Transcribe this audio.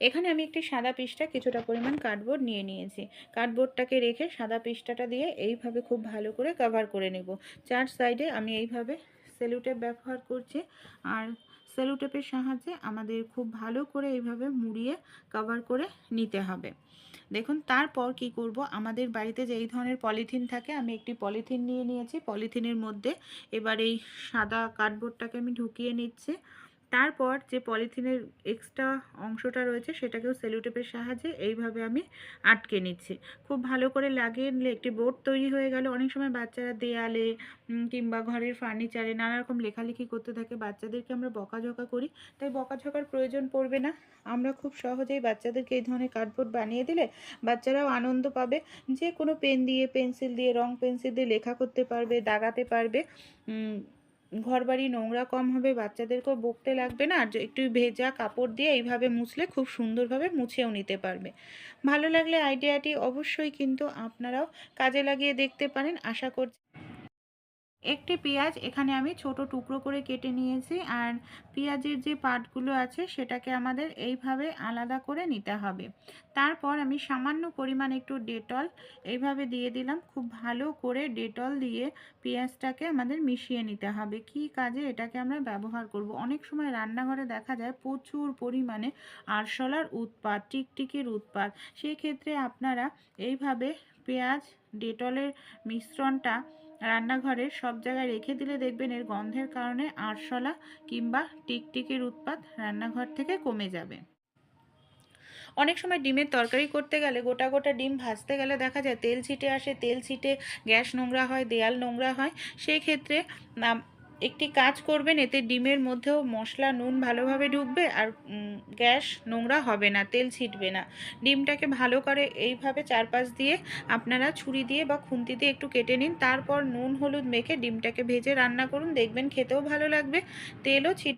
এখানে আমি একটি সাদা পৃষ্ঠা কিছুটা পরিমাণ কার্ডবোর্ড নিয়ে নিয়েছি। কার্ডবোর্ডটাকে রেখে সাদা পৃষ্ঠাটা দিয়ে এইভাবে খুব ভালো করে কভার করে নেব। চার সাইডে আমি এইভাবে সেলো টেপ ব্যবহার করছি, আর সেলো টেপের সাহায্যে আমাদের খুব ভালো করে এইভাবে মুড়িয়ে কভার করে নিতে হবে। দেখুন, তারপর কি করব, আমাদের বাড়িতে যে এই ধরনের পলিথিন থাকে, আমি একটি পলিথিন নিয়ে নিয়েছি। পলিথিনের মধ্যে এবার এই সাদা কার্ডবোর্ডটাকে আমি ঢুকিয়ে নিচ্ছি। তারপর যে পলিথিনের এক্সট্রা অংশটা রয়েছে সেটাকেও সেলোটেপের সাহায্যে এইভাবে আমি আটকে নিচ্ছি। খুব ভালো করে লাগিয়ে নিলে একটি বোর্ড তৈরি হয়ে গেল। অনেক সময় বাচ্চারা দেয়ালে কিংবা ঘরের ফার্নিচারে নানা রকম লেখালেখি করতে থাকে, বাচ্চাদেরকে আমরা বকাঝকা করি, তাই বকাঝকার প্রয়োজন পড়বে না। আমরা খুব সহজেই বাচ্চাদেরকে এই ধরনের কার্ডবোর্ড বানিয়ে দিলে বাচ্চারাও আনন্দ পাবে। যে কোনো পেন দিয়ে, পেন্সিল দিয়ে, রং পেন্সিল দিয়ে লেখা করতে পারবে, দাগাতে পারবে। ঘরবাড়ি নোংরা কম হবে, বাচ্চাদেরকেও বকতে লাগবে না। আর একটু ভেজা কাপড় দিয়ে এইভাবে মুছলে খুব সুন্দরভাবে মুছেও নিতে পারবে। ভালো লাগলে আইডিয়াটি অবশ্যই কিন্তু আপনারাও কাজে লাগিয়ে দেখতে পারেন, আশা করছি। একটি পেঁয়াজ এখানে আমি ছোট টুকরো করে কেটে নিয়েছি, আর পেঁয়াজের যে পাটগুলো আছে সেটাকে আমাদের এইভাবে আলাদা করে নিতে হবে। তারপর আমি সামান্য পরিমাণ একটু ডেটল এইভাবে দিয়ে দিলাম। খুব ভালো করে ডেটল দিয়ে পেঁয়াজটাকে আমাদের মিশিয়ে নিতে হবে। কি কাজে এটাকে আমরা ব্যবহার করব, অনেক সময় রান্নাঘরে দেখা যায় প্রচুর পরিমাণে আরশোলার উৎপাত, টিকটিকির উৎপাত। সেই ক্ষেত্রে আপনারা এইভাবে পেঁয়াজ ডেটলের মিশ্রণটা রান্নাঘরের সব জায়গায় রেখে দিলে দেখবেন এর গন্ধের কারণে আরশোলা কিংবা টিকটিকির উৎপাত রান্নাঘর থেকে কমে যাবে। অনেক সময় ডিমের তরকারি করতে গেলে গোটা গোটা ডিম ভাজতে গেলে দেখা যায় তেল ছিটে আসে, তেল ছিটে গ্যাস নোংরা হয়, দেয়াল নোংরা হয়। সেই ক্ষেত্রে একটি কাজ করবেন, এতে ডিমের মধ্যেও মশলা নুন ভালোভাবে ঢুকবে, আর গ্যাস নোংরা হবে না, তেল ছিটবে না। ডিমটাকে ভালো করে এইভাবে চারপাশ দিয়ে আপনারা ছুরি দিয়ে বা খুন্তি দিয়ে একটু কেটে নিন। তারপর নুন হলুদ মেখে ডিমটাকে ভেজে রান্না করুন, দেখবেন খেতেও ভালো লাগবে, তেলও ছিট